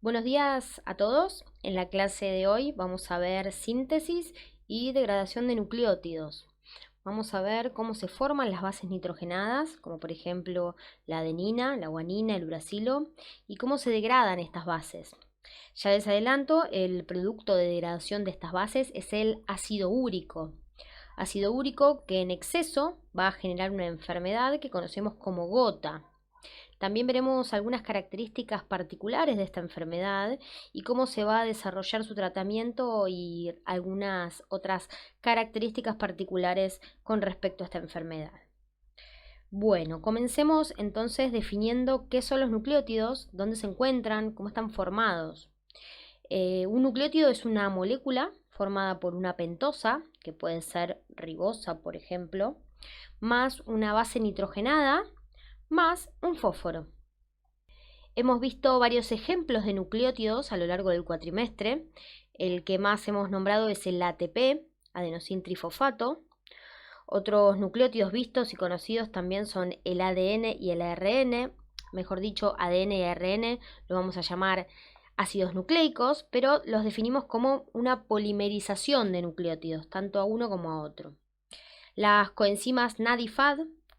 Buenos días a todos. En la clase de hoy vamos a ver síntesis y degradación de nucleótidos. Vamos a ver cómo se forman las bases nitrogenadas, como por ejemplo la adenina, la guanina, el uracilo, y cómo se degradan estas bases. Ya les adelanto, el producto de degradación de estas bases es el ácido úrico. Ácido úrico que en exceso va a generar una enfermedad que conocemos como gota. También veremos algunas características particulares de esta enfermedad y cómo se va a desarrollar su tratamiento y algunas otras características particulares con respecto a esta enfermedad. Bueno, comencemos entonces definiendo qué son los nucleótidos, dónde se encuentran, cómo están formados. Un nucleótido es una molécula formada por una pentosa, que puede ser ribosa, por ejemplo, más una base nitrogenada, más un fósforo. Hemos visto varios ejemplos de nucleótidos a lo largo del cuatrimestre. El que más hemos nombrado es el ATP, adenosintrifosfato. Otros nucleótidos vistos y conocidos también son el ADN y el ARN. Mejor dicho, ADN y ARN lo vamos a llamar ácidos nucleicos, pero los definimos como una polimerización de nucleótidos, tanto a uno como a otro. Las coenzimas NAD y FAD,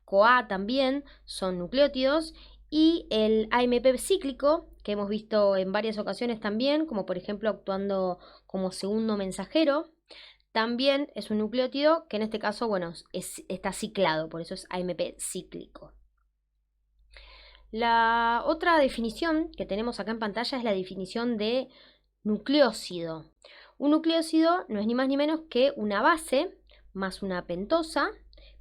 CoA también, son nucleótidos, y el AMP cíclico, que hemos visto en varias ocasiones también, como por ejemplo actuando como segundo mensajero, también es un nucleótido que en este caso, bueno, está ciclado, por eso es AMP cíclico. La otra definición que tenemos acá en pantalla es la definición de nucleócido. Un nucleócido no es ni más ni menos que una base más una pentosa,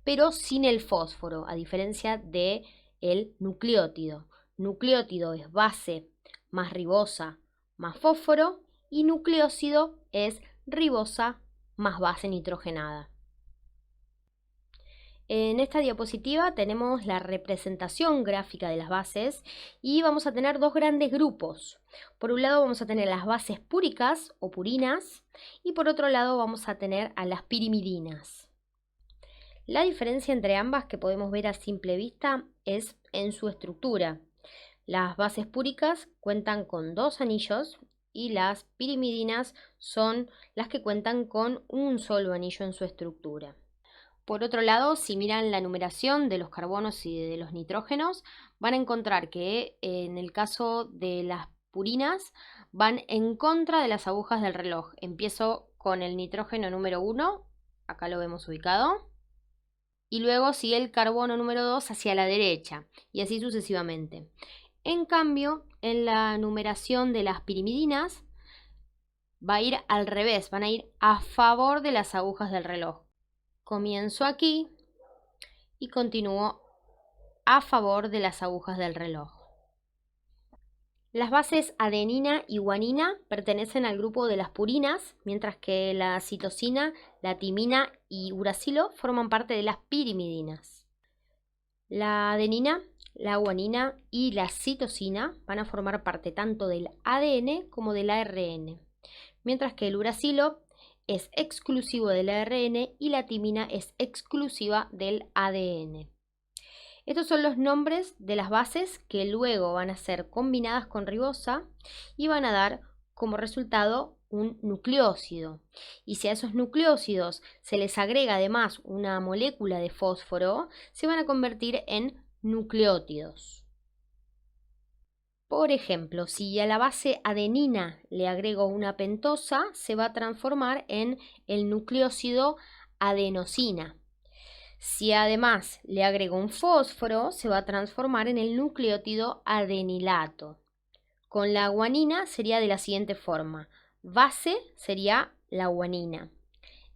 pero sin el fósforo, a diferencia de el nucleótido. Nucleótido es base más ribosa más fósforo y nucleócido es ribosa más base nitrogenada. En esta diapositiva tenemos la representación gráfica de las bases y vamos a tener dos grandes grupos. Por un lado vamos a tener las bases púricas o purinas y por otro lado vamos a tener a las pirimidinas. La diferencia entre ambas que podemos ver a simple vista es en su estructura. Las bases púricas cuentan con dos anillos y las pirimidinas son las que cuentan con un solo anillo en su estructura. Por otro lado, si miran la numeración de los carbonos y de los nitrógenos, van a encontrar que en el caso de las purinas van en contra de las agujas del reloj. Empiezo con el nitrógeno número 1, acá lo vemos ubicado, y luego sigue el carbono número 2 hacia la derecha, y así sucesivamente. En cambio, en la numeración de las pirimidinas va a ir al revés, van a ir a favor de las agujas del reloj. Comienzo aquí y continúo a favor de las agujas del reloj. Las bases adenina y guanina pertenecen al grupo de las purinas, mientras que la citosina, la timina y uracilo forman parte de las pirimidinas. La adenina, la guanina y la citosina van a formar parte tanto del ADN como del ARN, mientras que el uracilo es exclusivo del ARN y la timina es exclusiva del ADN. Estos son los nombres de las bases que luego van a ser combinadas con ribosa y van a dar como resultado un nucleócido. Y si a esos nucleócidos se les agrega además una molécula de fósforo, se van a convertir en nucleótidos. Por ejemplo, si a la base adenina le agrego una pentosa, se va a transformar en el nucleócido adenosina. Si además le agrego un fósforo, se va a transformar en el nucleótido adenilato. Con la guanina sería de la siguiente forma. Base sería la guanina.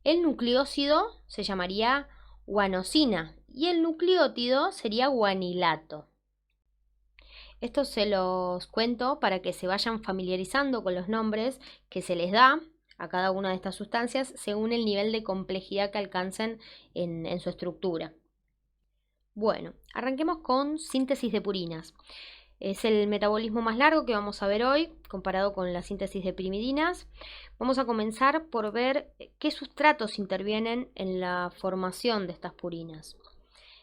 El nucleócido se llamaría guanosina y el nucleótido sería guanilato. Esto se los cuento para que se vayan familiarizando con los nombres que se les da a cada una de estas sustancias según el nivel de complejidad que alcancen en su estructura. Bueno, arranquemos con síntesis de purinas. Es el metabolismo más largo que vamos a ver hoy comparado con la síntesis de pirimidinas. Vamos a comenzar por ver qué sustratos intervienen en la formación de estas purinas.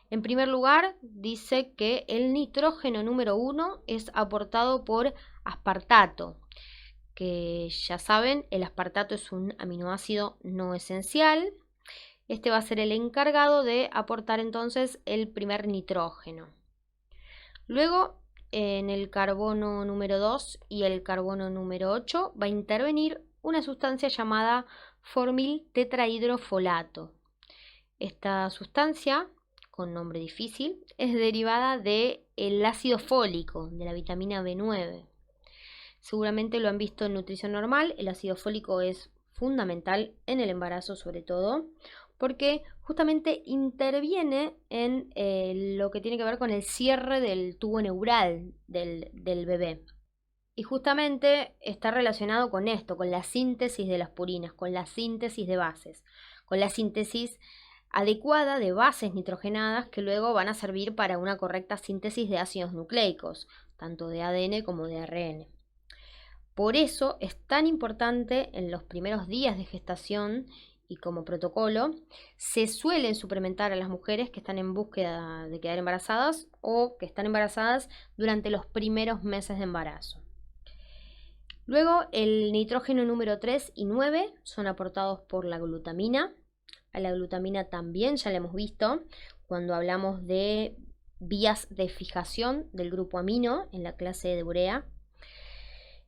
En primer lugar, dice que el nitrógeno número 1 es aportado por aspartato. que ya saben, el aspartato es un aminoácido no esencial. Este va a ser el encargado de aportar entonces el primer nitrógeno. Luego, en el carbono número 2 y el carbono número 8 va a intervenir una sustancia llamada formiltetrahidrofolato. Esta sustancia, con nombre difícil, es derivada del ácido fólico, de la vitamina B9. Seguramente lo han visto en nutrición normal, el ácido fólico es fundamental en el embarazo sobre todo, porque justamente interviene en lo que tiene que ver con el cierre del tubo neural del bebé. Y justamente está relacionado con esto, con la síntesis de las purinas, con la síntesis de bases, con la síntesis adecuada de bases nitrogenadas que luego van a servir para una correcta síntesis de ácidos nucleicos, tanto de ADN como de ARN. Por eso es tan importante en los primeros días de gestación y como protocolo, se suelen suplementar a las mujeres que están en búsqueda de quedar embarazadas o que están embarazadas durante los primeros meses de embarazo. Luego el nitrógeno número 3 y 9 son aportados por la glutamina. A la glutamina también ya la hemos visto cuando hablamos de vías de fijación del grupo amino en la clase de urea.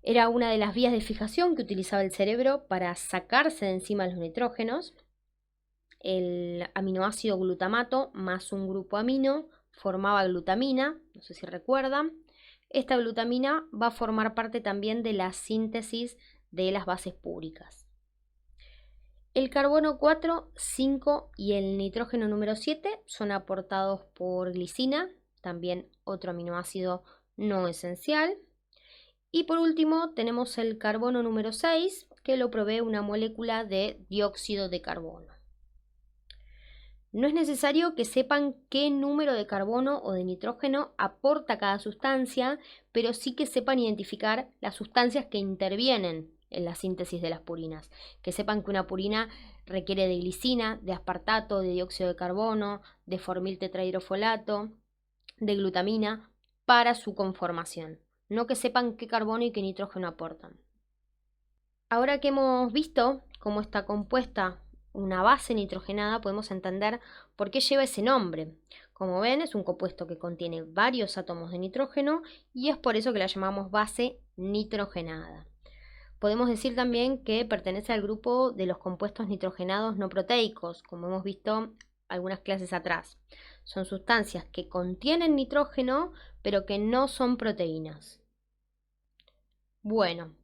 Era una de las vías de fijación que utilizaba el cerebro para sacarse de encima los nitrógenos. El aminoácido glutamato más un grupo amino formaba glutamina, no sé si recuerdan. Esta glutamina va a formar parte también de la síntesis de las bases púricas. El carbono 4, 5 y el nitrógeno número 7 son aportados por glicina, también otro aminoácido no esencial. Y por último tenemos el carbono número 6, que lo provee una molécula de dióxido de carbono. No es necesario que sepan qué número de carbono o de nitrógeno aporta cada sustancia, pero sí que sepan identificar las sustancias que intervienen en la síntesis de las purinas. Que sepan que una purina requiere de glicina, de aspartato, de dióxido de carbono, de formiltetrahidrofolato, de glutamina para su conformación. No que sepan qué carbono y qué nitrógeno aportan. Ahora que hemos visto cómo está compuesta una base nitrogenada, podemos entender por qué lleva ese nombre. Como ven, es un compuesto que contiene varios átomos de nitrógeno y es por eso que la llamamos base nitrogenada. Podemos decir también que pertenece al grupo de los compuestos nitrogenados no proteicos, como hemos visto algunas clases atrás. Son sustancias que contienen nitrógeno, pero que no son proteínas. Bueno,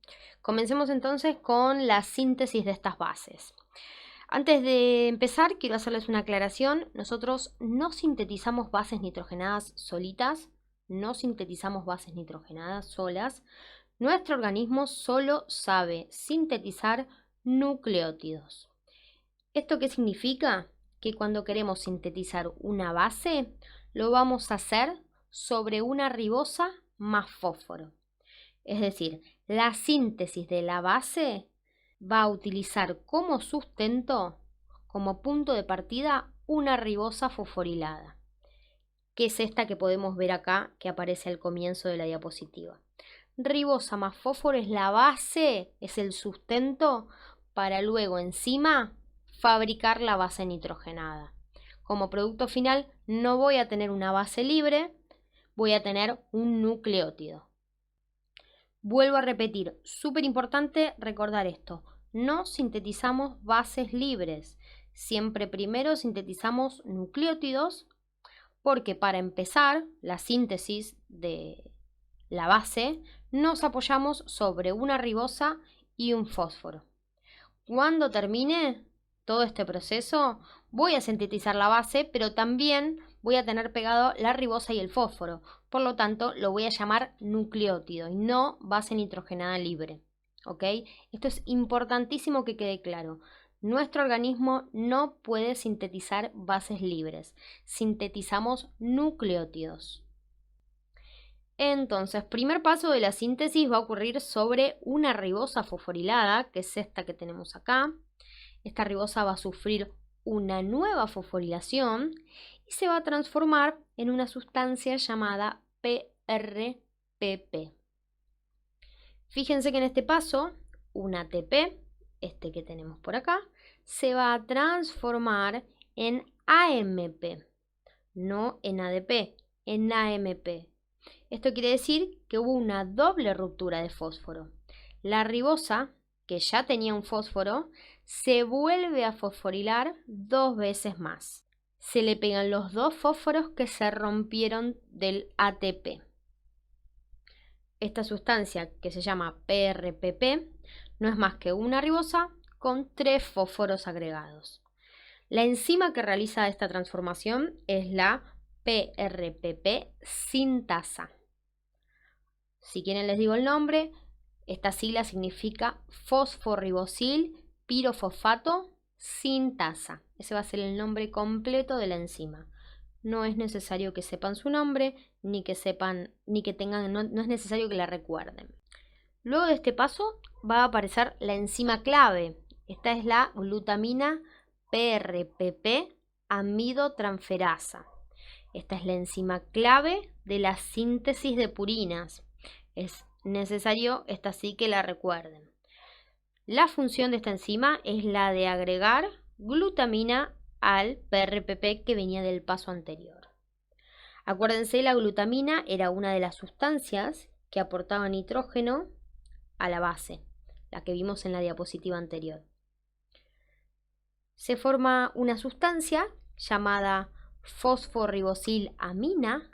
comencemos entonces con la síntesis de estas bases. Antes de empezar, quiero hacerles una aclaración. Nosotros no sintetizamos bases nitrogenadas solitas, no sintetizamos bases nitrogenadas solas. Nuestro organismo solo sabe sintetizar nucleótidos. ¿Esto qué significa? Que cuando queremos sintetizar una base, lo vamos a hacer sobre una ribosa más fósforo. Es decir, la síntesis de la base va a utilizar como sustento, como punto de partida, una ribosa fosforilada, que es esta que podemos ver acá, que aparece al comienzo de la diapositiva. Ribosa más fósforo es la base, es el sustento para luego encima fabricar la base nitrogenada. Como producto final no voy a tener una base libre, voy a tener un nucleótido. Vuelvo a repetir, súper importante recordar esto, no sintetizamos bases libres, siempre primero sintetizamos nucleótidos porque para empezar la síntesis de la base nos apoyamos sobre una ribosa y un fósforo. Cuando termine todo este proceso voy a sintetizar la base, pero también voy a tener pegado la ribosa y el fósforo. Por lo tanto, lo voy a llamar nucleótido y no base nitrogenada libre. ¿Ok? Esto es importantísimo que quede claro. Nuestro organismo no puede sintetizar bases libres. Sintetizamos nucleótidos. Entonces, primer paso de la síntesis va a ocurrir sobre una ribosa fosforilada, que es esta que tenemos acá. Esta ribosa va a sufrir una nueva fosforilación y se va a transformar en una sustancia llamada PRPP. Fíjense que en este paso, un ATP, este que tenemos por acá, se va a transformar en AMP, no en ADP, en AMP. Esto quiere decir que hubo una doble ruptura de fósforo. La ribosa, que ya tenía un fósforo, se vuelve a fosforilar 2 veces más. Se le pegan los 2 fósforos que se rompieron del ATP. Esta sustancia, que se llama PRPP, no es más que una ribosa con 3 fósforos agregados. La enzima que realiza esta transformación es la PRPP sintasa. Si quieren les digo el nombre. Esta sigla significa fosforibosil pirofosfato sintasa. Ese va a ser el nombre completo de la enzima. No es necesario que sepan su nombre, ni que tengan, no es necesario que la recuerden. Luego de este paso va a aparecer la enzima clave. Esta es la glutamina PRPP amidotransferasa. Esta es la enzima clave de la síntesis de purinas. Es necesario, esta sí, que la recuerden. La función de esta enzima es la de agregar glutamina al PRPP que venía del paso anterior. Acuérdense, la glutamina era una de las sustancias que aportaba nitrógeno a la base, la que vimos en la diapositiva anterior. Se forma una sustancia llamada fosforribosilamina.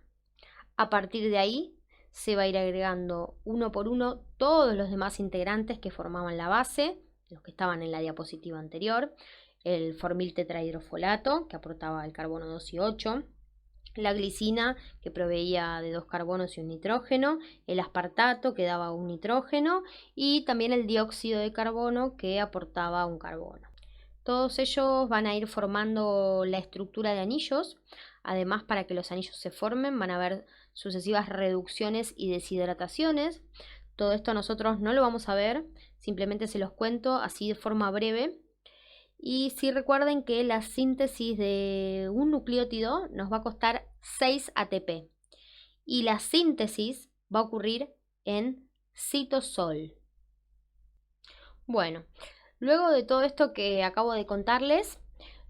A partir de ahí se va a ir agregando uno por uno todos los demás integrantes que formaban la base, los que estaban en la diapositiva anterior. El formil tetrahidrofolato, que aportaba el carbono 2 y 8, la glicina, que proveía de 2 carbonos y un nitrógeno, el aspartato, que daba un nitrógeno, y también el dióxido de carbono, que aportaba un carbono. Todos ellos van a ir formando la estructura de anillos. Además, para que los anillos se formen, van a haber sucesivas reducciones y deshidrataciones. Todo esto nosotros no lo vamos a ver, simplemente se los cuento así de forma breve. Y sí, recuerden que la síntesis de un nucleótido nos va a costar 6 ATP. Y la síntesis va a ocurrir en citosol. Bueno, luego de todo esto que acabo de contarles,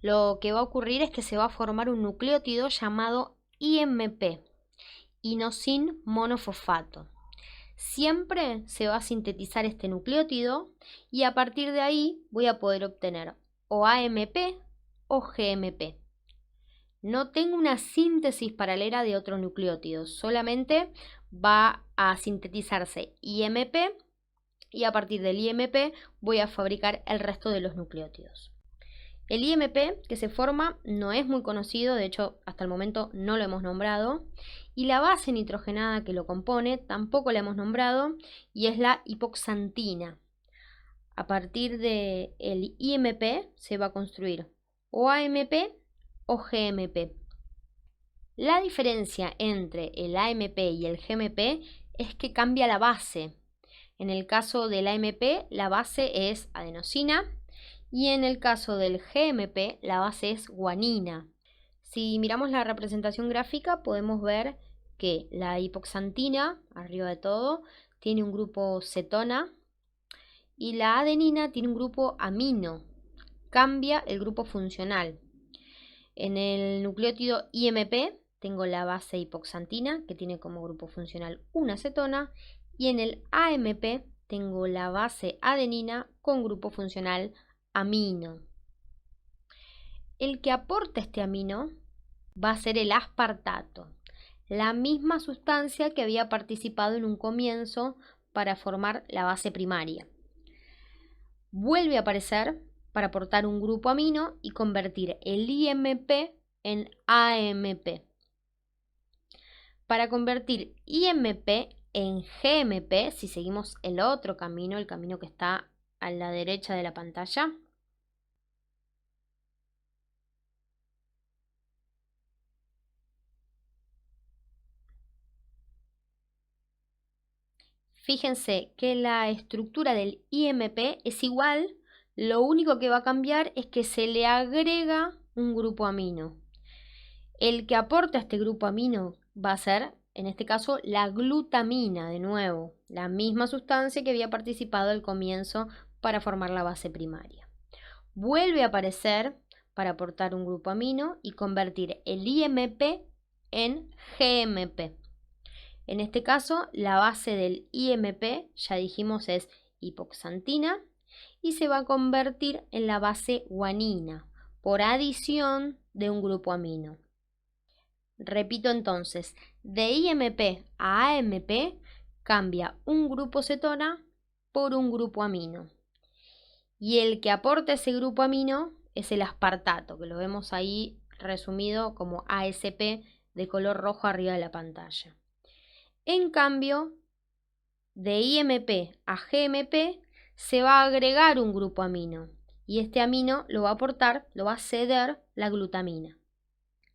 lo que va a ocurrir es que se va a formar un nucleótido llamado IMP, inosin monofosfato. Siempre se va a sintetizar este nucleótido y a partir de ahí voy a poder obtener o AMP o GMP. No tengo una síntesis paralela de otro nucleótido, solamente va a sintetizarse IMP y a partir del IMP voy a fabricar el resto de los nucleótidos. El IMP que se forma no es muy conocido, de hecho hasta el momento no lo hemos nombrado, y la base nitrogenada que lo compone tampoco la hemos nombrado, y es la hipoxantina. A partir del IMP se va a construir o AMP o GMP. La diferencia entre el AMP y el GMP es que cambia la base. En el caso del AMP la base es adenosina y en el caso del GMP la base es guanina. Si miramos la representación gráfica podemos ver que la hipoxantina, arriba de todo, tiene un grupo cetona y la adenina tiene un grupo amino. Cambia el grupo funcional. En el nucleótido IMP tengo la base hipoxantina que tiene como grupo funcional una cetona y en el AMP tengo la base adenina con grupo funcional amino. El que aporta este amino va a ser el aspartato, la misma sustancia que había participado en un comienzo para formar la base primaria. Vuelve a aparecer para aportar un grupo amino y convertir el IMP en AMP. Para convertir IMP en GMP, si seguimos el otro camino, el camino que está a la derecha de la pantalla, fíjense que la estructura del IMP es igual, lo único que va a cambiar es que se le agrega un grupo amino. El que aporta este grupo amino va a ser en este caso la glutamina de nuevo, la misma sustancia que había participado al comienzo para formar la base primaria. Vuelve a aparecer para aportar un grupo amino y convertir el IMP en GMP. En este caso, la base del IMP, ya dijimos, es hipoxantina y se va a convertir en la base guanina por adición de un grupo amino. Repito entonces, de IMP a AMP cambia un grupo cetona por un grupo amino. Y el que aporta ese grupo amino es el aspartato, que lo vemos ahí resumido como ASP de color rojo arriba de la pantalla. En cambio, de IMP a GMP se va a agregar un grupo amino y este amino lo va a aportar, lo va a ceder la glutamina.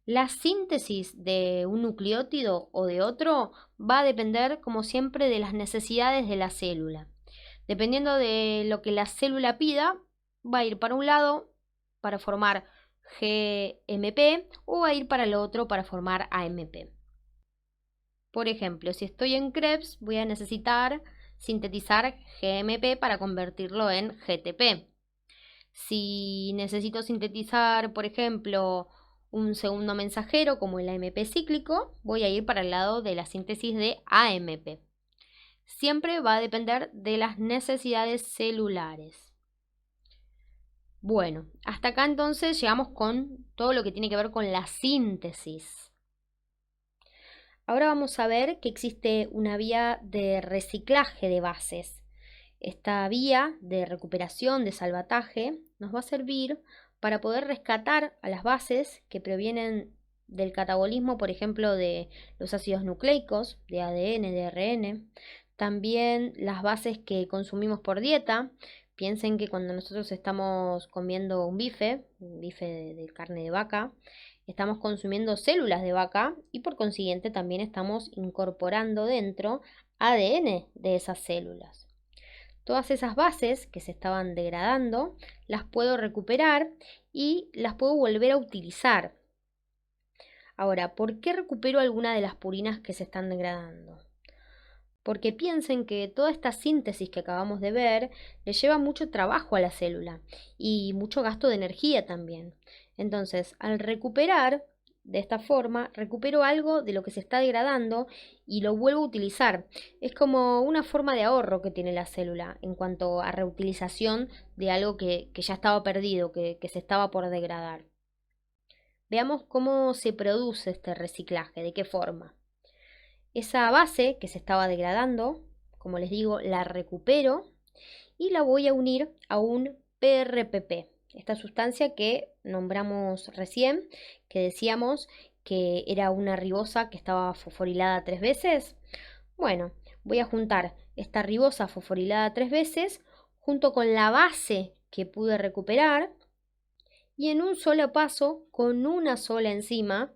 La síntesis de un nucleótido o de otro va a depender, como siempre, de las necesidades de la célula. Dependiendo de lo que la célula pida, va a ir para un lado para formar GMP o va a ir para el otro para formar AMP. Por ejemplo, si estoy en Krebs, voy a necesitar sintetizar GMP para convertirlo en GTP. Si necesito sintetizar, por ejemplo, un segundo mensajero como el AMP cíclico, voy a ir para el lado de la síntesis de AMP. Siempre va a depender de las necesidades celulares. Bueno, hasta acá entonces llegamos con todo lo que tiene que ver con la síntesis. Ahora vamos a ver que existe una vía de reciclaje de bases. Esta vía de recuperación, de salvataje, nos va a servir para poder rescatar a las bases que provienen del catabolismo, por ejemplo, de los ácidos nucleicos, de ADN, de ARN, también las bases que consumimos por dieta. Piensen que cuando nosotros estamos comiendo un bife de carne de vaca, estamos consumiendo células de vaca y por consiguiente también estamos incorporando dentro ADN de esas células. Todas esas bases que se estaban degradando las puedo recuperar y las puedo volver a utilizar. Ahora, ¿por qué recupero alguna de las purinas que se están degradando? Porque piensen que toda esta síntesis que acabamos de ver le lleva mucho trabajo a la célula y mucho gasto de energía también. Entonces, al recuperar de esta forma, recupero algo de lo que se está degradando y lo vuelvo a utilizar. Es como una forma de ahorro que tiene la célula en cuanto a reutilización de algo que ya estaba perdido, que se estaba por degradar. Veamos cómo se produce este reciclaje, de qué forma. Esa base que se estaba degradando, como les digo, la recupero y la voy a unir a un PRPP. Esta sustancia que nombramos recién, que decíamos que era una ribosa que estaba fosforilada 3 veces. Bueno, voy a juntar esta ribosa fosforilada 3 veces junto con la base que pude recuperar y en un solo paso, con una sola enzima,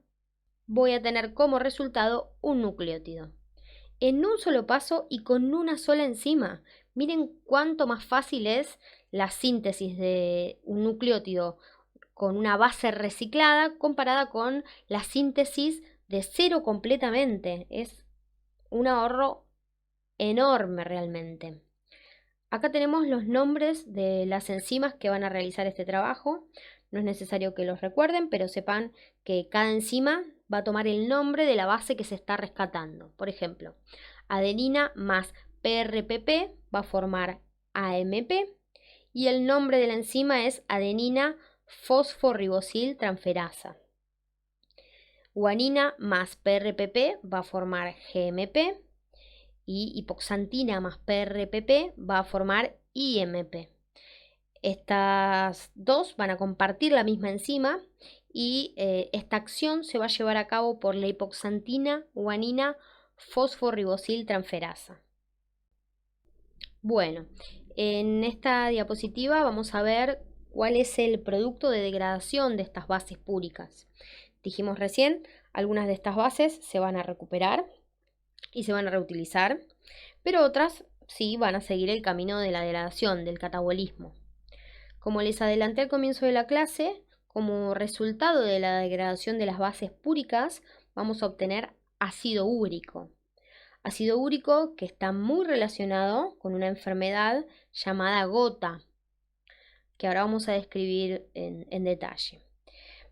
voy a tener como resultado un nucleótido. En un solo paso y con una sola enzima. Miren cuánto más fácil es la síntesis de un nucleótido con una base reciclada comparada con la síntesis de cero completamente. Es un ahorro enorme realmente. Acá tenemos los nombres de las enzimas que van a realizar este trabajo. No es necesario que los recuerden, pero sepan que cada enzima va a tomar el nombre de la base que se está rescatando. Por ejemplo, adenina más PRPP va a formar AMP y el nombre de la enzima es adenina fosforibosil transferasa. Guanina más PRPP va a formar GMP y hipoxantina más PRPP va a formar IMP. Estas dos van a compartir la misma enzima y esta acción se va a llevar a cabo por la hipoxantina guanina fosforibosil transferasa. Bueno, en esta diapositiva vamos a ver cuál es el producto de degradación de estas bases púricas. Dijimos recién, algunas de estas bases se van a recuperar y se van a reutilizar, pero otras sí van a seguir el camino de la degradación, del catabolismo. Como les adelanté al comienzo de la clase, como resultado de la degradación de las bases púricas, vamos a obtener ácido úrico. Ácido úrico que está muy relacionado con una enfermedad llamada gota, que ahora vamos a describir en detalle.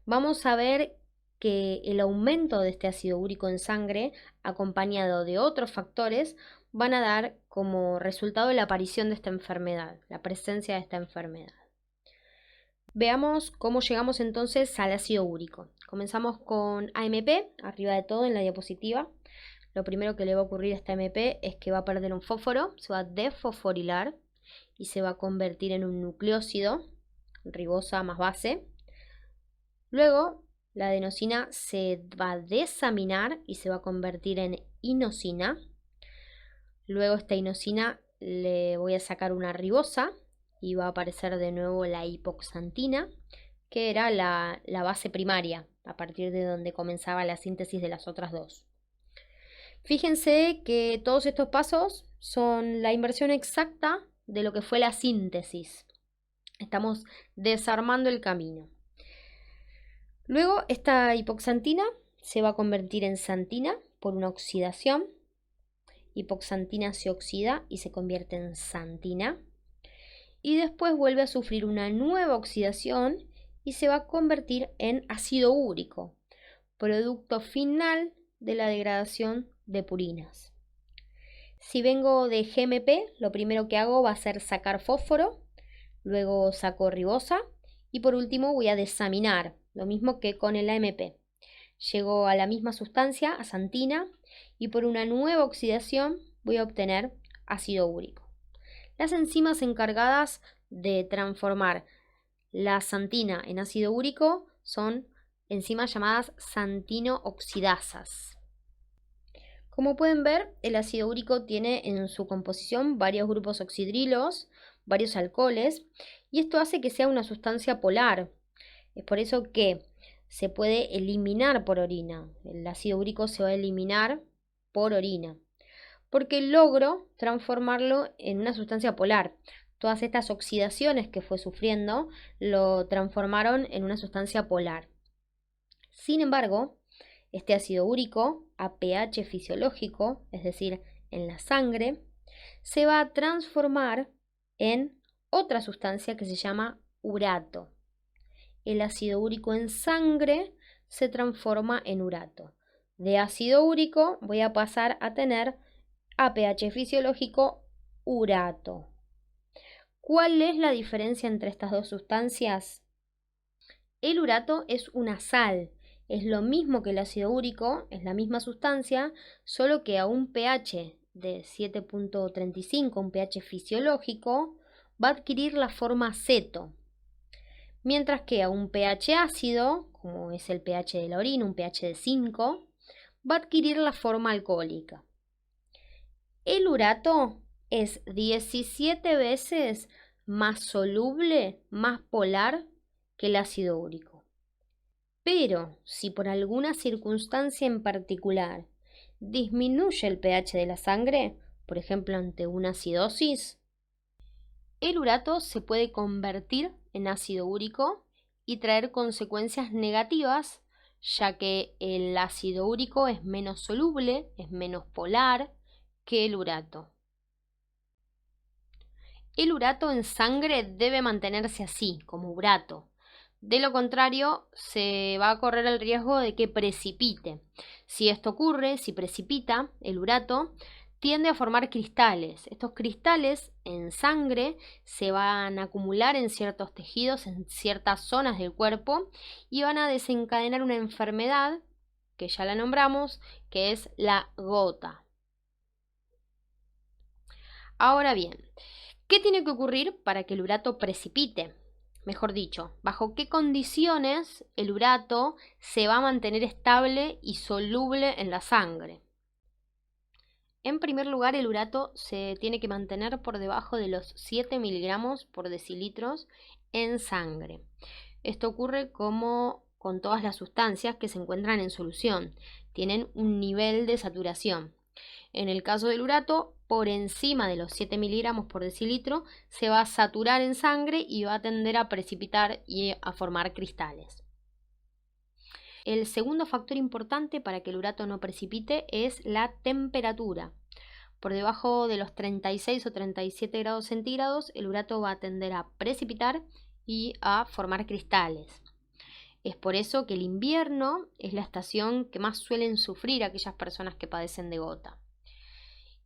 Vamos a ver que el aumento de este ácido úrico en sangre, acompañado de otros factores, van a dar como resultado la aparición de esta enfermedad, la presencia de esta enfermedad. Veamos cómo llegamos entonces al ácido úrico. Comenzamos con AMP, arriba de todo en la diapositiva. Lo primero que le va a ocurrir a esta AMP es que va a perder un fósforo, se va a desfosforilar y se va a convertir en un nucleósido, ribosa más base. Luego la adenosina se va a desaminar y se va a convertir en inosina. Luego esta inosina le voy a sacar una ribosa y va a aparecer de nuevo la hipoxantina, que era la base primaria, a partir de donde comenzaba la síntesis de las otras dos. Fíjense que todos estos pasos son la inversión exacta de lo que fue la síntesis. Estamos desarmando el camino. Luego esta hipoxantina se va a convertir en xantina por una oxidación. Hipoxantina se oxida y se convierte en xantina. Y después vuelve a sufrir una nueva oxidación y se va a convertir en ácido úrico, producto final de la degradación de purinas. Si vengo de GMP, lo primero que hago va a ser sacar fósforo, luego saco ribosa y por último voy a desaminar, lo mismo que con el AMP. Llego a la misma sustancia, a xantina, y por una nueva oxidación voy a obtener ácido úrico. Las enzimas encargadas de transformar la xantina en ácido úrico son enzimas llamadas xantinooxidasas. Como pueden ver, el ácido úrico tiene en su composición varios grupos oxidrilos, varios alcoholes, y esto hace que sea una sustancia polar. Es por eso que se puede eliminar por orina. El ácido úrico se va a eliminar por orina, porque logro transformarlo en una sustancia polar. Todas estas oxidaciones que fue sufriendo lo transformaron en una sustancia polar. Sin embargo, este ácido úrico, a pH fisiológico, es decir, en la sangre, se va a transformar en otra sustancia que se llama urato. El ácido úrico en sangre se transforma en urato. De ácido úrico voy a pasar a tener a pH fisiológico urato. ¿Cuál es la diferencia entre estas dos sustancias? El urato es una sal, es lo mismo que el ácido úrico, es la misma sustancia, solo que a un pH de 7.35, un pH fisiológico, va a adquirir la forma aceto. Mientras que a un pH ácido, como es el pH de la orina, un pH de 5, va a adquirir la forma alcohólica. El urato es 17 veces más soluble, más polar que el ácido úrico. Pero si por alguna circunstancia en particular disminuye el pH de la sangre, por ejemplo ante una acidosis, el urato se puede convertir en ácido úrico y traer consecuencias negativas, ya que el ácido úrico es menos soluble, es menos polar que el urato. El urato en sangre debe mantenerse así, como urato. De lo contrario, se va a correr el riesgo de que precipite. Si esto ocurre, si precipita, el urato tiende a formar cristales. Estos cristales en sangre se van a acumular en ciertos tejidos, en ciertas zonas del cuerpo y van a desencadenar una enfermedad, que ya la nombramos, que es la gota. Ahora bien, ¿qué tiene que ocurrir para que el urato precipite? Mejor dicho, ¿bajo qué condiciones el urato se va a mantener estable y soluble en la sangre? En primer lugar, el urato se tiene que mantener por debajo de los 7 miligramos por decilitros en sangre. Esto ocurre como con todas las sustancias que se encuentran en solución. Tienen un nivel de saturación. En el caso del urato, por encima de los 7 miligramos por decilitro, se va a saturar en sangre y va a tender a precipitar y a formar cristales. el segundo factor importante para que el urato no precipite es la temperatura. Por debajo de los 36 o 37 grados centígrados, el urato va a tender a precipitar y a formar cristales. Es por eso que el invierno es la estación que más suelen sufrir aquellas personas que padecen de gota.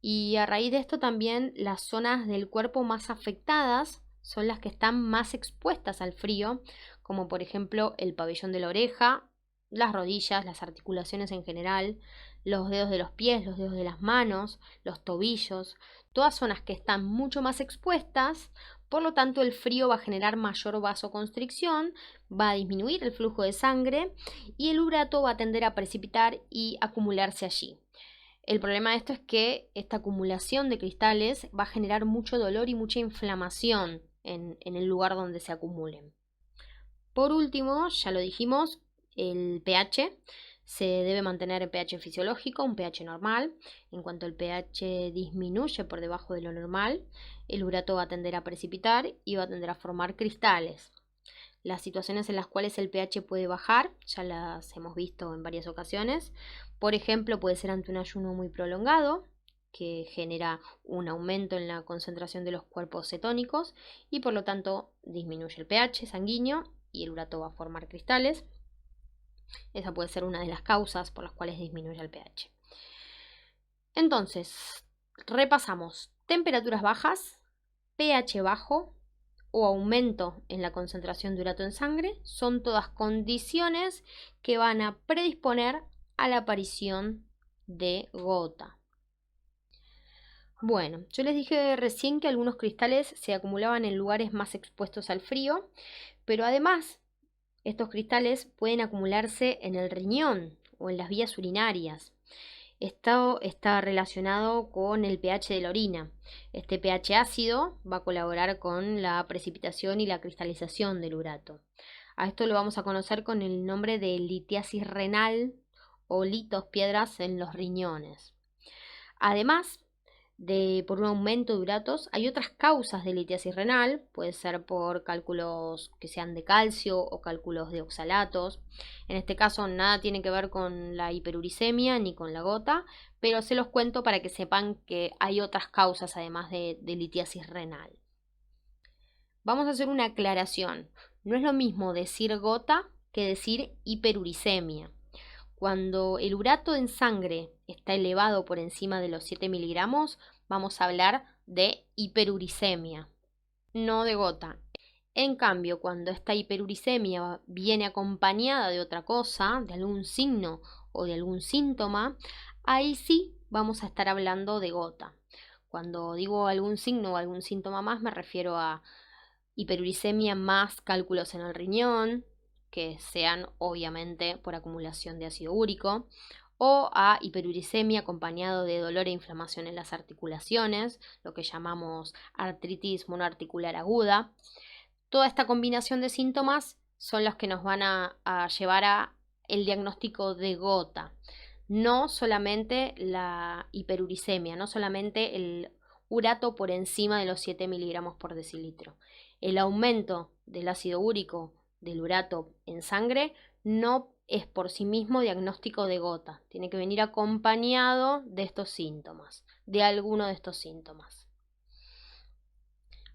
Y a raíz de esto también las zonas del cuerpo más afectadas son las que están más expuestas al frío, como por ejemplo el pabellón de la oreja, las rodillas, las articulaciones en general, los dedos de los pies, los dedos de las manos, los tobillos, todas zonas que están mucho más expuestas. Por lo tanto, el frío va a generar mayor vasoconstricción, va a disminuir el flujo de sangre y el urato va a tender a precipitar y acumularse allí. El problema de esto es que esta acumulación de cristales va a generar mucho dolor y mucha inflamación en el lugar donde se acumulen. Por último, ya lo dijimos, el pH se debe mantener en pH fisiológico, un pH normal. En cuanto el pH disminuye por debajo de lo normal, el urato va a tender a precipitar y va a tender a formar cristales. Las situaciones en las cuales el pH puede bajar, ya las hemos visto en varias ocasiones. Por ejemplo, puede ser ante un ayuno muy prolongado, que genera un aumento en la concentración de los cuerpos cetónicos y por lo tanto disminuye el pH sanguíneo y el urato va a formar cristales. Esa puede ser una de las causas por las cuales disminuye el pH. Entonces, repasamos: temperaturas bajas, pH bajo o aumento en la concentración de urato en sangre son todas condiciones que van a predisponer a la aparición de gota. Bueno, yo les dije recién que algunos cristales se acumulaban en lugares más expuestos al frío, pero además estos cristales pueden acumularse en el riñón o en las vías urinarias. Esto está relacionado con el pH de la orina. Este pH ácido va a colaborar con la precipitación y la cristalización del urato. A esto lo vamos a conocer con el nombre de litiasis renal o litos, piedras en los riñones. Además por un aumento de uratos, hay otras causas de litiasis renal, puede ser por cálculos que sean de calcio o cálculos de oxalatos. En este caso nada tiene que ver con la hiperuricemia ni con la gota, pero se los cuento para que sepan que hay otras causas además de litiasis renal. Vamos a hacer una aclaración. No es lo mismo decir gota que decir hiperuricemia. Cuando el urato en sangre está elevado por encima de los 7 miligramos, vamos a hablar de hiperuricemia, no de gota. En cambio, cuando esta hiperuricemia viene acompañada de otra cosa, de algún signo o de algún síntoma, ahí sí vamos a estar hablando de gota. Cuando digo algún signo o algún síntoma más, me refiero a hiperuricemia más cálculos en el riñón, que sean obviamente por acumulación de ácido úrico, o a hiperuricemia acompañado de dolor e inflamación en las articulaciones, lo que llamamos artritis monoarticular aguda. Toda esta combinación de síntomas son los que nos van a llevar a el diagnóstico de gota. No solamente la hiperuricemia, no solamente el urato por encima de los 7 miligramos por decilitro. El aumento del ácido úrico, del urato en sangre, no es por sí mismo diagnóstico de gota. Tiene que venir acompañado de estos síntomas, de alguno de estos síntomas.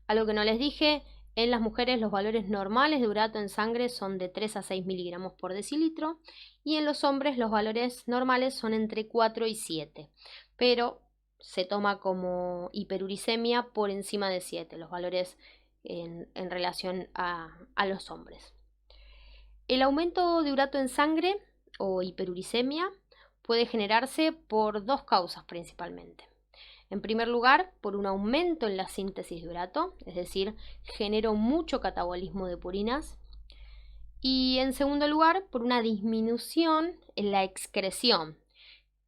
Algo que no les dije: en las mujeres los valores normales de urato en sangre son de 3 a 6 miligramos por decilitro y en los hombres los valores normales son entre 4 y 7, pero se toma como hiperuricemia por encima de 7, los valores en relación a los hombres. El aumento de urato en sangre o hiperuricemia puede generarse por dos causas principalmente. En primer lugar, por un aumento en la síntesis de urato, es decir, genero mucho catabolismo de purinas. Y en segundo lugar, por una disminución en la excreción.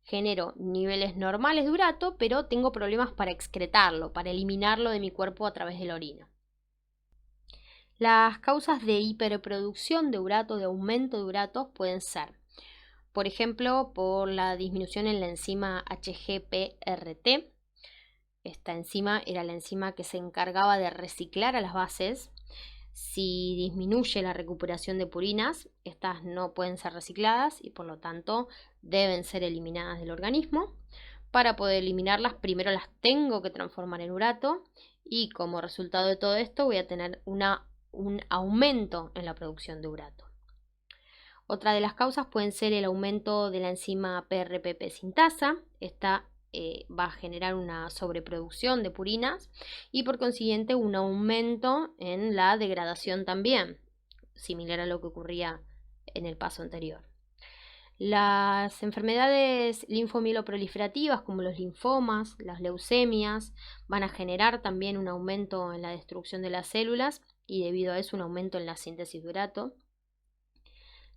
Genero niveles normales de urato, pero tengo problemas para excretarlo, para eliminarlo de mi cuerpo a través de la orina. Las causas de hiperproducción de urato, de aumento de uratos, pueden ser, por ejemplo, por la disminución en la enzima HGPRT. Esta enzima era la enzima que se encargaba de reciclar a las bases. Si disminuye la recuperación de purinas, estas no pueden ser recicladas y por lo tanto deben ser eliminadas del organismo. Para poder eliminarlas, primero las tengo que transformar en urato y como resultado de todo esto voy a tener un aumento en la producción de urato. Otra de las causas pueden ser el aumento de la enzima PRPP sintasa. Esta va a generar una sobreproducción de purinas y por consiguiente un aumento en la degradación también, similar a lo que ocurría en el paso anterior. Las enfermedades linfomielografías como los linfomas, las leucemias, van a generar también un aumento en la destrucción de las células y debido a eso un aumento en la síntesis de urato.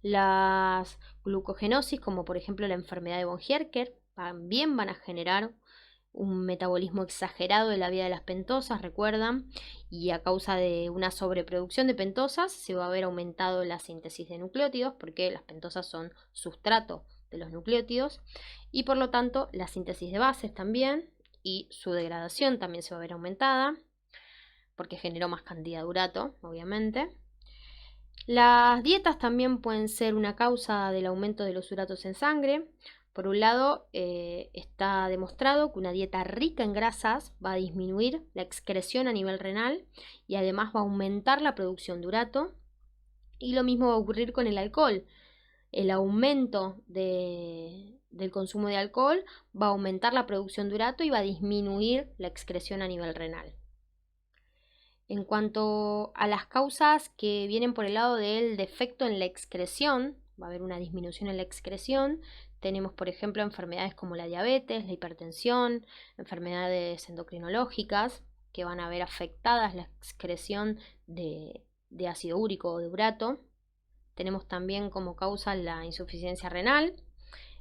Las glucogenosis, como por ejemplo la enfermedad de von Hierker, también van a generar un metabolismo exagerado de la vía de las pentosas, recuerdan, y a causa de una sobreproducción de pentosas se va a ver aumentado la síntesis de nucleótidos, porque las pentosas son sustrato de los nucleótidos, y por lo tanto la síntesis de bases también, y su degradación también se va a ver aumentada, porque generó más cantidad de urato, obviamente. Las dietas también pueden ser una causa del aumento de los uratos en sangre. Por un lado, está demostrado que una dieta rica en grasas va a disminuir la excreción a nivel renal y además va a aumentar la producción de urato. Y lo mismo va a ocurrir con el alcohol. El aumento del consumo de alcohol va a aumentar la producción de urato y va a disminuir la excreción a nivel renal. En cuanto a las causas que vienen por el lado del defecto en la excreción, va a haber una disminución en la excreción. Tenemos, por ejemplo, enfermedades como la diabetes, la hipertensión, enfermedades endocrinológicas que van a ver afectadas la excreción de ácido úrico o de urato. Tenemos también como causa la insuficiencia renal.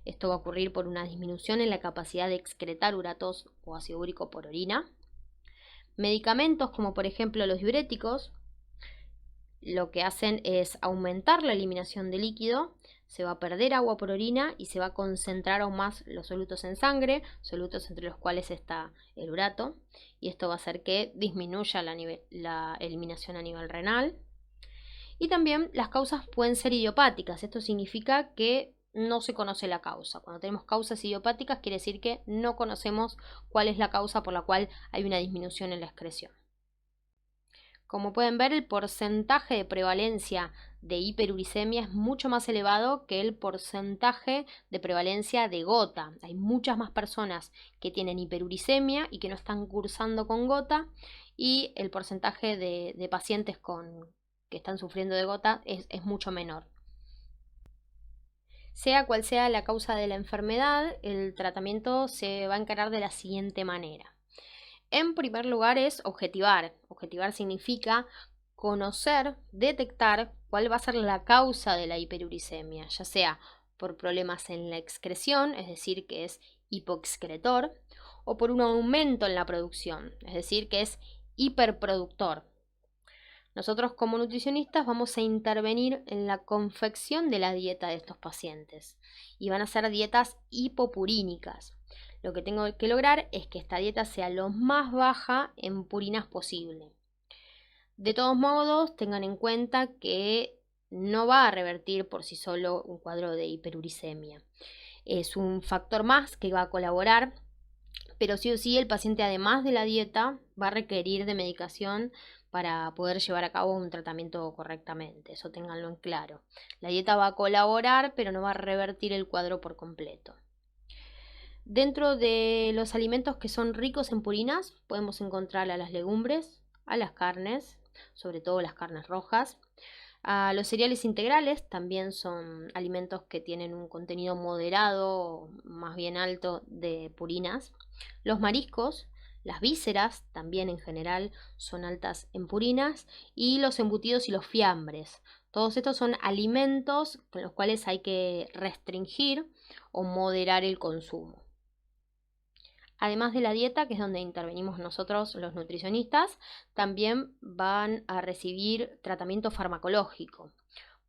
Esto va a ocurrir por una disminución en la capacidad de excretar uratos o ácido úrico por orina. Medicamentos como por ejemplo los diuréticos, lo que hacen es aumentar la eliminación de líquido, se va a perder agua por orina y se va a concentrar aún más los solutos en sangre, solutos entre los cuales está el urato, y esto va a hacer que disminuya la eliminación a nivel renal. Y también las causas pueden ser idiopáticas, esto significa que no se conoce la causa. Cuando tenemos causas idiopáticas quiere decir que no conocemos cuál es la causa por la cual hay una disminución en la excreción. Como pueden ver, el porcentaje de prevalencia de hiperuricemia es mucho más elevado que el porcentaje de prevalencia de gota. Hay muchas más personas que tienen hiperuricemia y que no están cursando con gota, y el porcentaje de pacientes que están sufriendo de gota es mucho menor. Sea cual sea la causa de la enfermedad, el tratamiento se va a encarar de la siguiente manera. En primer lugar es objetivar. Objetivar significa conocer, detectar cuál va a ser la causa de la hiperuricemia, ya sea por problemas en la excreción, es decir, que es hipoexcretor, o por un aumento en la producción, es decir, que es hiperproductor. Nosotros como nutricionistas vamos a intervenir en la confección de la dieta de estos pacientes y van a ser dietas hipopurínicas. Lo que tengo que lograr es que esta dieta sea lo más baja en purinas posible. De todos modos, tengan en cuenta que no va a revertir por sí solo un cuadro de hiperuricemia. Es un factor más que va a colaborar, pero sí o sí el paciente, además de la dieta, va a requerir de medicación para poder llevar a cabo un tratamiento correctamente. Eso ténganlo en claro. La dieta va a colaborar, pero no va a revertir el cuadro por completo. Dentro de los alimentos que son ricos en purinas, podemos encontrar a las legumbres, a las carnes, sobre todo las carnes rojas. A los cereales integrales también son alimentos que tienen un contenido moderado, más bien alto, de purinas. Los mariscos, las vísceras también en general son altas en purinas, y los embutidos y los fiambres. Todos estos son alimentos con los cuales hay que restringir o moderar el consumo. Además de la dieta, que es donde intervenimos nosotros los nutricionistas, también van a recibir tratamiento farmacológico.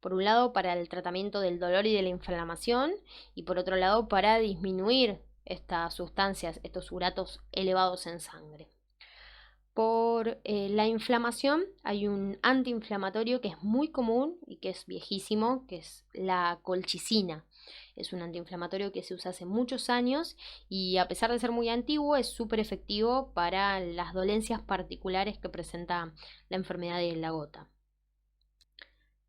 Por un lado para el tratamiento del dolor y de la inflamación, y por otro lado para disminuir estas sustancias, estos uratos elevados en sangre. Por la inflamación hay un antiinflamatorio que es muy común y que es viejísimo, que es la colchicina. Es un antiinflamatorio que se usa hace muchos años y a pesar de ser muy antiguo es súper efectivo para las dolencias particulares que presenta la enfermedad de la gota.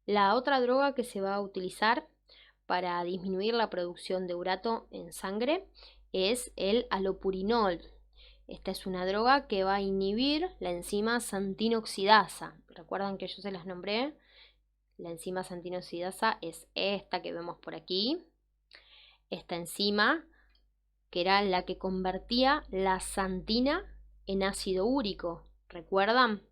La otra droga que se va a utilizar para disminuir la producción de urato en sangre es el alopurinol. Esta es una droga que va a inhibir la enzima xantinoxidasa. ¿Recuerdan que yo se las nombré? La enzima xantinoxidasa es esta que vemos por aquí. Esta enzima que era la que convertía la xantina en ácido úrico. ¿Recuerdan?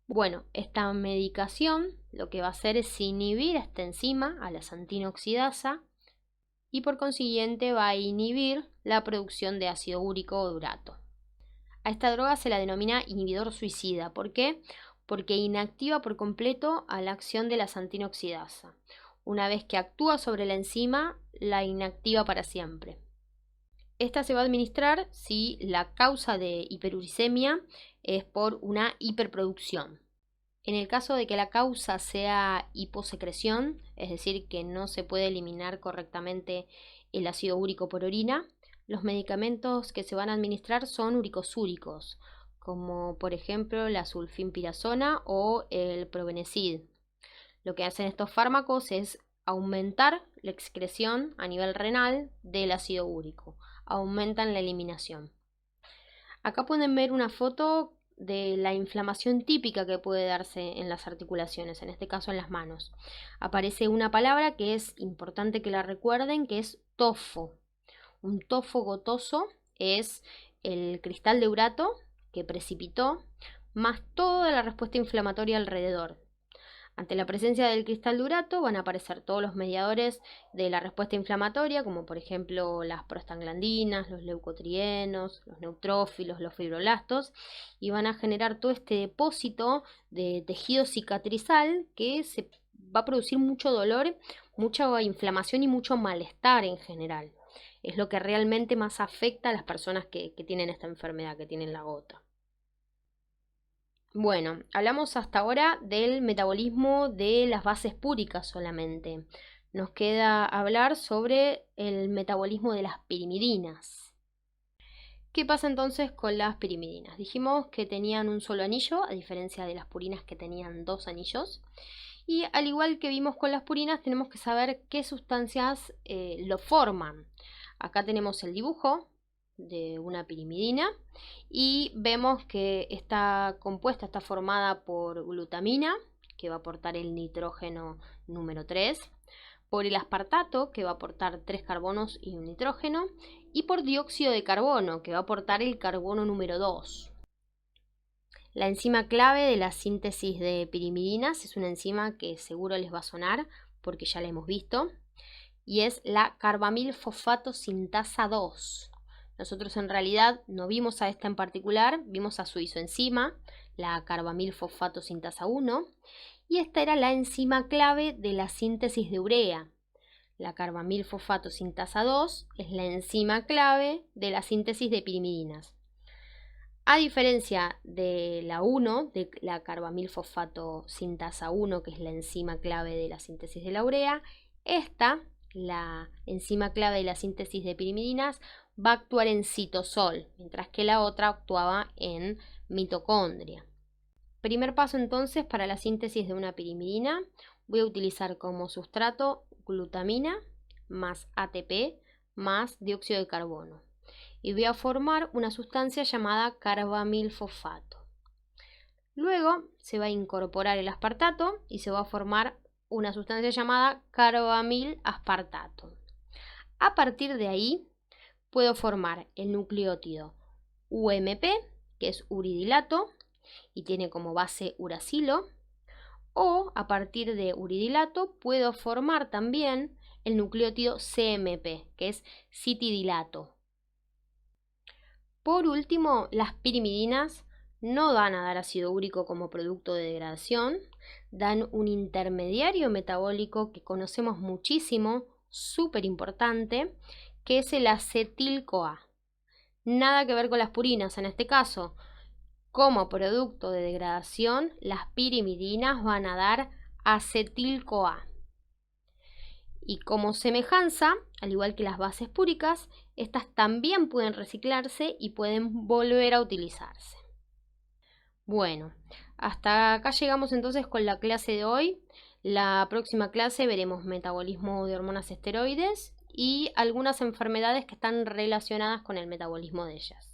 Bueno, esta medicación lo que va a hacer es inhibir esta enzima, a la xantinoxidasa, y por consiguiente va a inhibir la producción de ácido úrico o de urato. A esta droga se la denomina inhibidor suicida. ¿Por qué? Porque inactiva por completo a la acción de la xantinoxidasa. Una vez que actúa sobre la enzima, la inactiva para siempre. Esta se va a administrar si la causa de hiperuricemia es por una hiperproducción. En el caso de que la causa sea hiposecreción, es decir, que no se puede eliminar correctamente el ácido úrico por orina, los medicamentos que se van a administrar son uricosúricos, como por ejemplo la sulfimpirazona o el probenecid. Lo que hacen estos fármacos es aumentar la excreción a nivel renal del ácido úrico, aumentan la eliminación. Acá pueden ver una foto de la inflamación típica que puede darse en las articulaciones, en este caso en las manos. Aparece una palabra que es importante que la recuerden, que es tofo. Un tofo gotoso es el cristal de urato que precipitó, más toda la respuesta inflamatoria alrededor. Ante la presencia del cristal de urato van a aparecer todos los mediadores de la respuesta inflamatoria, como por ejemplo las prostaglandinas, los leucotrienos, los neutrófilos, los fibroblastos, y van a generar todo este depósito de tejido cicatrizal que se va a producir mucho dolor, mucha inflamación y mucho malestar en general. Es lo que realmente más afecta a las personas que tienen esta enfermedad, que tienen la gota. Bueno, hablamos hasta ahora del metabolismo de las bases púricas solamente. Nos queda hablar sobre el metabolismo de las pirimidinas. ¿Qué pasa entonces con las pirimidinas? Dijimos que tenían un solo anillo, a diferencia de las purinas que tenían dos anillos. Y al igual que vimos con las purinas, tenemos que saber qué sustancias lo forman. Acá tenemos el dibujo de una pirimidina y vemos que está compuesta, está formada por glutamina, que va a aportar el nitrógeno número 3, por el aspartato, que va a aportar 3 carbonos y un nitrógeno, y por dióxido de carbono, que va a aportar el carbono número 2. La enzima clave de la síntesis de pirimidinas es una enzima que seguro les va a sonar porque ya la hemos visto, y es la carbamilfosfato sintasa 2. Nosotros en realidad no vimos a esta en particular, vimos a su isoenzima, la carbamilfosfato sintasa 1, y esta era la enzima clave de la síntesis de urea. La carbamilfosfato sintasa 2 es la enzima clave de la síntesis de pirimidinas. A diferencia de la 1, de la carbamilfosfato sintasa 1, que es la enzima clave de la síntesis de la urea, esta, la enzima clave de la síntesis de pirimidinas, va a actuar en citosol, mientras que la otra actuaba en mitocondria. Primer paso entonces para la síntesis de una pirimidina, voy a utilizar como sustrato glutamina más ATP más dióxido de carbono. Y voy a formar una sustancia llamada carbamilfosfato. Luego se va a incorporar el aspartato y se va a formar una sustancia llamada carbamilaspartato. A partir de ahí puedo formar el nucleótido UMP, que es uridilato y tiene como base uracilo, o a partir de uridilato puedo formar también el nucleótido CMP, que es citidilato. Por último, las pirimidinas no van a dar ácido úrico como producto de degradación, dan un intermediario metabólico que conocemos muchísimo, súper importante, que es el acetil-CoA. Nada que ver con las purinas en este caso. Como producto de degradación, las pirimidinas van a dar acetil-CoA. Y como semejanza, al igual que las bases púricas, estas también pueden reciclarse y pueden volver a utilizarse. Bueno, hasta acá llegamos entonces con la clase de hoy. La próxima clase veremos metabolismo de hormonas esteroides y algunas enfermedades que están relacionadas con el metabolismo de ellas.